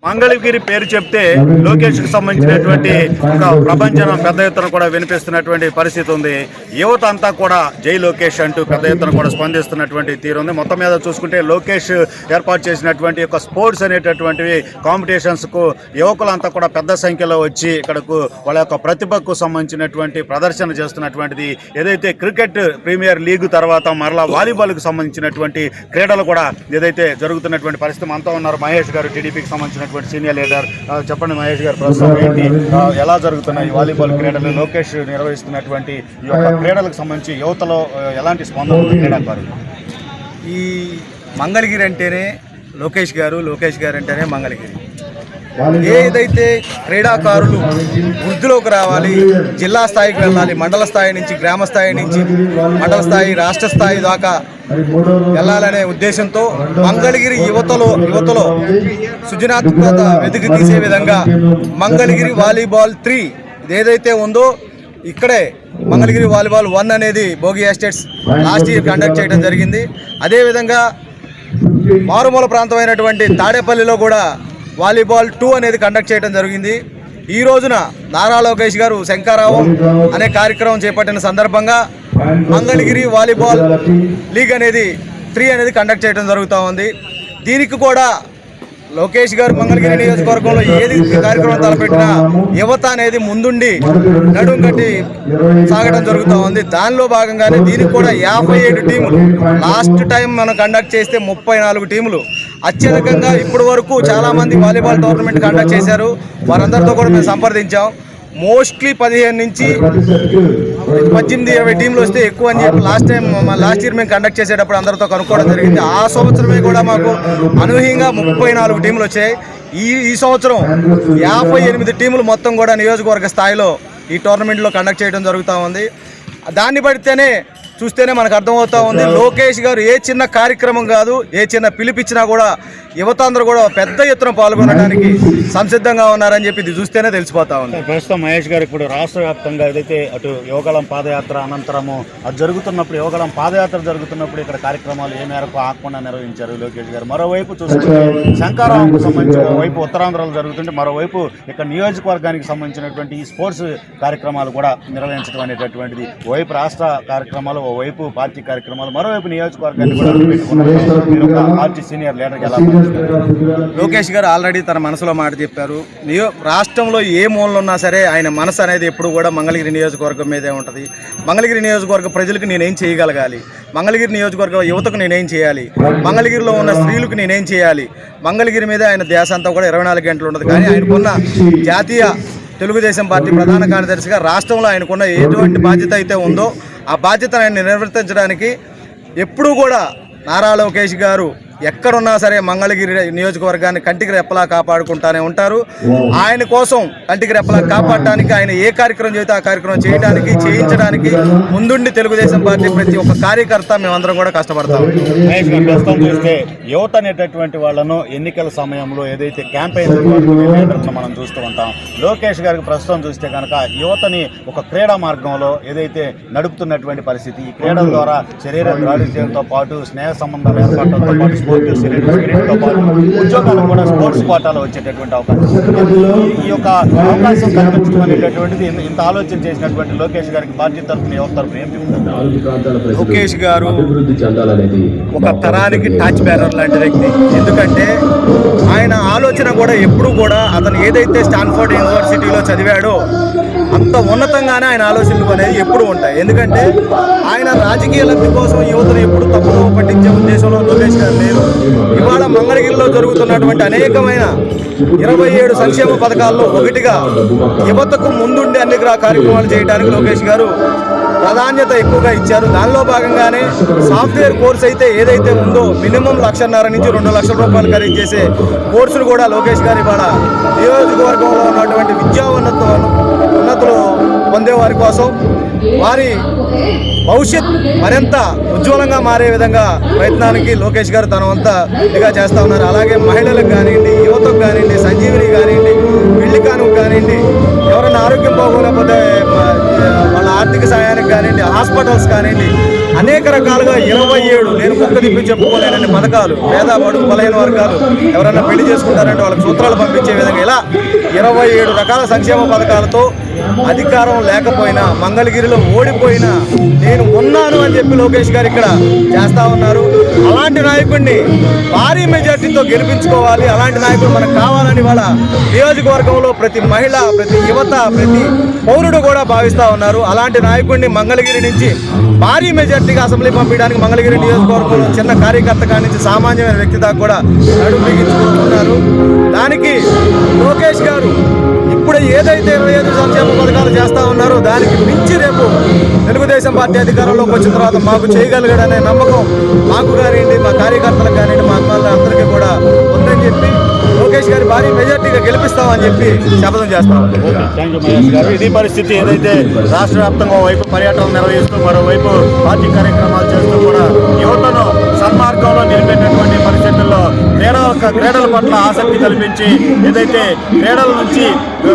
మంగళగిరి పేరు చెప్తే లోకేష్కి సంబంధించినటువంటి ఒక ప్రపంచం పెద్ద ఎత్తున కూడా వినిపిస్తున్నటువంటి పరిస్థితి ఉంది. యువత అంతా కూడా జై లోకేష్ అంటూ పెద్ద ఎత్తున కూడా స్పందిస్తున్నటువంటి తీరు ఉంది. మొత్తం మీద చూసుకుంటే లోకేష్ ఏర్పాటు చేసినటువంటి ఒక స్పోర్ట్స్ అనేటటువంటివి కాంపిటీషన్స్కు యువకులంతా కూడా పెద్ద సంఖ్యలో వచ్చి ఇక్కడకు వాళ్ళ యొక్క ప్రతిభకు సంబంధించినటువంటి ప్రదర్శన చేస్తున్నటువంటిది. ఏదైతే క్రికెట్ ప్రీమియర్ లీగ్ తర్వాత మరలా వాలీబాల్కు సంబంధించినటువంటి క్రీడలు కూడా ఏదైతే జరుగుతున్నటువంటి పరిస్థితి. మనతో ఉన్నారు మహేష్ గారు, టీడీపీకి సంబంధించిన సీనియర్ లీడర్. చెప్పండి మహేష్ గారు, ప్రస్తుతం ఏంటి, ఎలా జరుగుతున్నాయి వాలీబాల్ క్రీడలు? లోకేష్ నిర్వహిస్తున్నటువంటి ఈ యొక్క క్రీడలకు సంబంధించి యువతలో ఎలాంటి స్పందన ఉంది క్రీడాకారులు? ఈ మంగళగిరి అంటేనే లోకేష్ గారు అంటేనే మంగళగిరి. ఏదైతే క్రీడాకారులు వృద్ధిలోకి రావాలి, జిల్లా స్థాయికి వెళ్ళాలి, మండల స్థాయి నుంచి గ్రామ స్థాయి నుంచి మండల స్థాయి రాష్ట్ర స్థాయి దాకా వెళ్ళాలనే ఉద్దేశంతో మంగళగిరి యువతలో సృజనాత్మకత వెతికి తీసే విధంగా మంగళగిరి వాలీబాల్ 3 ఏదైతే ఉందో ఇక్కడే మంగళగిరి వాలీబాల్ 1 అనేది Bhogi estates last year conduct చేయడం జరిగింది. అదేవిధంగా మారుమూల ప్రాంతమైనటువంటి తాడేపల్లిలో కూడా వాలీబాల్ 2 అనేది కండక్ట్ చేయడం జరిగింది. ఈ రోజున నారా లోకేష్ గారు శంకరావం అనే కార్యక్రమం చేపట్టిన సందర్భంగా మంగళగిరి వాలీబాల్ లీగ్ అనేది 3 అనేది కండక్ట్ చేయడం జరుగుతూ ఉంది. దీనికి కూడా లోకేష్ గారు మంగళగిరి నియోజకవర్గంలో ఏది కార్యక్రమం తలపెట్టినా యువత అనేది ముందుండి నడుం కట్టి సాగడం జరుగుతూ ఉంది. దానిలో భాగంగానే దీనికి కూడా 57 టీములు, లాస్ట్ టైం మనం కండక్ట్ చేస్తే 34 టీములు అత్యధికంగా ఇప్పటి వరకు చాలామంది వాలీబాల్ టోర్నమెంట్ కండక్ట్ చేశారు. వారందరితో కూడా మేము సంప్రదించాం. మోస్ట్లీ 15 నుంచి 18-20 టీంలు వస్తే ఎక్కువ అని చెప్పి లాస్ట్ ఇయర్ మేము కండక్ట్ చేసేటప్పుడు అందరితో కనుక్కోవడం జరిగింది. ఆ సంవత్సరమే కూడా మాకు అనూహ్యంగా 34 టీంలు వచ్చాయి. ఈ సంవత్సరం 58 టీములు మొత్తం కూడా నియోజకవర్గ స్థాయిలో ఈ టోర్నమెంట్లో కండక్ట్ చేయడం జరుగుతూ ఉంది. దాన్ని బడితేనే చూస్తేనే మనకు అర్థమవుతూ ఉంది లోకేష్ గారు ఏ చిన్న కార్యక్రమం కాదు, ఏ చిన్న పిలిపిచ్చినా కూడా యువత అందరూ కూడా పెద్ద ఎత్తున పాల్గొనడానికి సంసిద్ధంగా ఉన్నారని చెప్పి ఇది చూస్తేనే తెలిసిపోతా ఉంది. ప్రస్తుతం మహేష్ గారు ఇప్పుడు రాష్ట్ర వ్యాప్తంగా ఏదైతే అటు యువగళం పాదయాత్ర అనంతరము అది జరుగుతున్నప్పుడు, యువగళం పాదయాత్ర జరుగుతున్నప్పుడు ఇక్కడ కార్యక్రమాలు ఏ మేరకు ఆగకుండా నిర్వహించారు లోకేష్ గారు. మరోవైపు చూసుకుంటే శంకరావంకు సంబంధించి ఓవైపు ఉత్తరాంధ్రలో జరుగుతుంటే మరోవైపు ఇక్కడ నియోజకవర్గానికి సంబంధించినటువంటి ఈ స్పోర్ట్స్ కార్యక్రమాలు కూడా నిర్వహించడం అనేటటువంటిది. ఓవైపు రాష్ట్ర కార్యక్రమాలు, ఓవైపు పార్టీ కార్యక్రమాలు, మరోవైపు నియోజకవర్గాన్ని కూడా పెట్టుకున్నారు. పార్టీ సీనియర్ లీడర్కి ఎలా లోకేష్ గారు ఆల్రెడీ తన మనసులో మాట చెప్పారు. రాష్ట్రంలో ఏ మూలలో ఉన్నా సరే ఆయన మనసు అనేది ఎప్పుడు కూడా మంగళగిరి నియోజకవర్గం మీదే ఉంటుంది. మంగళగిరి నియోజకవర్గ ప్రజలకు నేనేం చేయగలగాలి, మంగళగిరి నియోజకవర్గ యువతకు నేనేం చేయాలి, మంగళగిరిలో ఉన్న స్త్రీలకు నేనేం చేయాలి, మంగళగిరి మీద ఆయన ధ్యాస అంతా కూడా 24 గంటలు ఉండదు. కానీ ఆయనకున్న జాతీయ తెలుగుదేశం పార్టీ ప్రధాన కార్యదర్శిగా రాష్ట్రంలో ఆయనకున్న ఎటువంటి బాధ్యత అయితే ఉందో ఆ బాధ్యతను ఆయన నిర్వర్తించడానికి ఎప్పుడూ కూడా నారా లోకేష్ గారు ఎక్కడున్నా సరే మంగళగిరి నియోజకవర్గాన్ని కంటికి రెప్పలా కాపాడుకుంటానే ఉంటారు. ఆయన కోసం కంటికి రెప్పలా కాపాడటానికి ఆయన ఏ కార్యక్రమం చేస్తే ఆ కార్యక్రమం చేయడానికి, చేయించడానికి ముందుండి తెలుగుదేశం పార్టీ ప్రతి ఒక్క కార్యకర్త మేమందరం కూడా కష్టపడతాం. చూస్తే యువత అనేటటువంటి వాళ్ళను ఎన్నికల సమయంలో ఏదైతే క్యాంపెయిన్ మనం చూస్తూ ఉంటాం. లోకేష్ గారికి ప్రస్తుతం చూస్తే కనుక యువతని ఒక క్రీడా మార్గంలో ఏదైతే నడుపుతున్నటువంటి పరిస్థితి, ఈ క్రీడల ద్వారా శరీర దారుఢ్యంతో పాటు స్నేహ సంబంధాలు ఏర్పడటంతో పాటు స్పిరిట్తో పాటు ఉద్యోగాలు కూడా స్పోర్ట్స్ కోటాలో వచ్చేటటువంటి అవకాశం. ఈ యొక్క అవకాశం కల్పించడం అనేటటువంటిది ఇంత ఆలోచన చేసినటువంటి లోకేష్ గారికి పార్టీ తరఫున యువత తరఫున ఏం చెప్తున్నారు? లోకేష్ గారు ఒక తరానికి టాచ్ బ్యారర్ లాంటి వ్యక్తి. ఎందుకంటే ఆయన ఆలోచన కూడా ఎప్పుడు కూడా అతను ఏదైతే స్టాన్ఫోర్డ్ యూనివర్సిటీలో చదివాడో అంత ఉన్నతంగానే ఆయన ఆలోచనలు అనేది ఎప్పుడు ఉంటాయి. ఎందుకంటే ఆయన రాజకీయ లబ్ధి కోసం యువతను ఎప్పుడు తప్పుదో పట్టించే ఉద్దేశంలో లోకేష్ గారు లేరు. ఇవాళ మంగళగిరిలో జరుగుతున్నటువంటి అనేకమైన 27 సంక్షేమ పథకాల్లో ఒకటిగా యువతకు ముందుండి అన్ని కార్యక్రమాలు చేయడానికి లోకేష్ గారు ప్రాధాన్యత ఎక్కువగా ఇచ్చారు. దానిలో భాగంగానే సాఫ్ట్వేర్ కోర్స్ అయితే ఏదైతే ఉందో మినిమం 1,50,000 నుంచి 2 లక్షల రూపాయలు ఖరీదు చేసే కోర్సులు కూడా లోకేష్ గారు ఇవాళ నియోజకవర్గంలో ఉన్నటువంటి విద్యా ఉన్నతులు పొందే వారి కోసం, వారి భవిష్యత్ మరింత ఉజ్వలంగా మారే విధంగా ప్రయత్నానికి లోకేష్ గారు తన వంత ఇదిగా చేస్తూ ఉన్నారు. అలాగే మహిళలకు కానివ్వండి, యువతకు కానివ్వండి, సంజీవిని కానివ్వండి, పెళ్లి కానుక కానివ్వండి, ఎవరైనా ఆరోగ్యం బాగోలేకపోతే వాళ్ళ ఆర్థిక సహాయానికి కానివ్వండి, హాస్పిటల్స్ కానివ్వండి, అనేక రకాలుగా 27 నేను కుక్క తిప్పించి చెప్పుకోలేనన్ని పథకాలు, పేద బడుగు బలహీన వర్గాలు ఎవరైనా పెళ్లి చేసుకుంటారంటే వాళ్ళకి సూత్రాలు పంపించే విధంగా ఇలా 27 రకాల సంక్షేమ పథకాలతో అధికారం లేకపోయినా, మంగళగిరిలో ఓడిపోయినా నేను ఉన్నాను అని చెప్పి లోకేష్ గారు ఇక్కడ చేస్తా ఉన్నారు. అలాంటి నాయకుడిని భారీ మెజార్టీతో గెలిపించుకోవాలి, అలాంటి నాయకుడు మనకు కావాలని వాళ్ళ నియోజకవర్గంలో ప్రతి మహిళ, ప్రతి యువత, ప్రతి పౌరుడు కూడా భావిస్తూ ఉన్నారు. అలాంటి నాయకుడిని మంగళగిరి నుంచి భారీ మెజార్టీగా అసెంబ్లీ పంపించడానికి మంగళగిరి నియోజకవర్గంలో చిన్న కార్యకర్త కాడి నుంచి సామాన్యమైన వ్యక్తి దాకా కూడా నడుము బిగించుకుంటున్నారు. దానికి లోకేష్ గారు ఇప్పుడు ఏదైతే 25 సంక్షేమ పథకాలు చేస్తా ఉన్నారో దానికి మించి రేపు తెలుగుదేశం పార్టీ అధికారంలోకి వచ్చిన తర్వాత మాకు చేయగలిగాడనే నమ్మకం మాకు కానివ్వండి, మా కార్యకర్తలకు కానివ్వండి, మా అభిమానులందరికీ కూడా ఉందని చెప్పి లోకేష్ గారి భారీ మెజార్టీగా గెలిపిస్తామని చెప్పి శపథం చేస్తాం. థ్యాంక్ యూ మహేష్ గారు. ఇది పరిస్థితి. ఏదైతే రాష్ట్ర వ్యాప్తంగా వైపు పర్యటన నిర్వహిస్తూ మరోవైపు పార్టీ కార్యక్రమాలు చేస్తూ కూడా యువతను సన్మార్గంలో నిలిపేటటువంటి పరిస్థితుల్లో క్రీడల పట్ల ఆసక్తి కల్పించి ఏదైతే క్రీడల నుంచి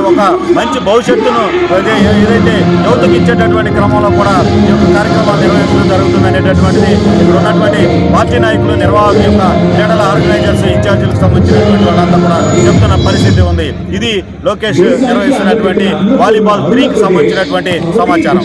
ఒక మంచి భవిష్యత్తును ఏదైతే యువతకు ఇచ్చేటటువంటి క్రమంలో కూడా ఈ యొక్క కార్యక్రమాలు నిర్వహించడం జరుగుతుంది అనేటటువంటిది ఇక్కడ ఉన్నటువంటి పార్టీ నాయకులు, నిర్వాహకుల యొక్క క్రీడల ఆర్గనైజర్స్, ఇన్ఛార్జీలకు సంబంధించినటువంటి వాళ్ళంతా కూడా చెప్తున్న పరిస్థితి ఉంది. ఇది లోకేష్ నిర్వహిస్తున్నటువంటి వాలీబాల్ 3కి సంబంధించినటువంటి సమాచారం.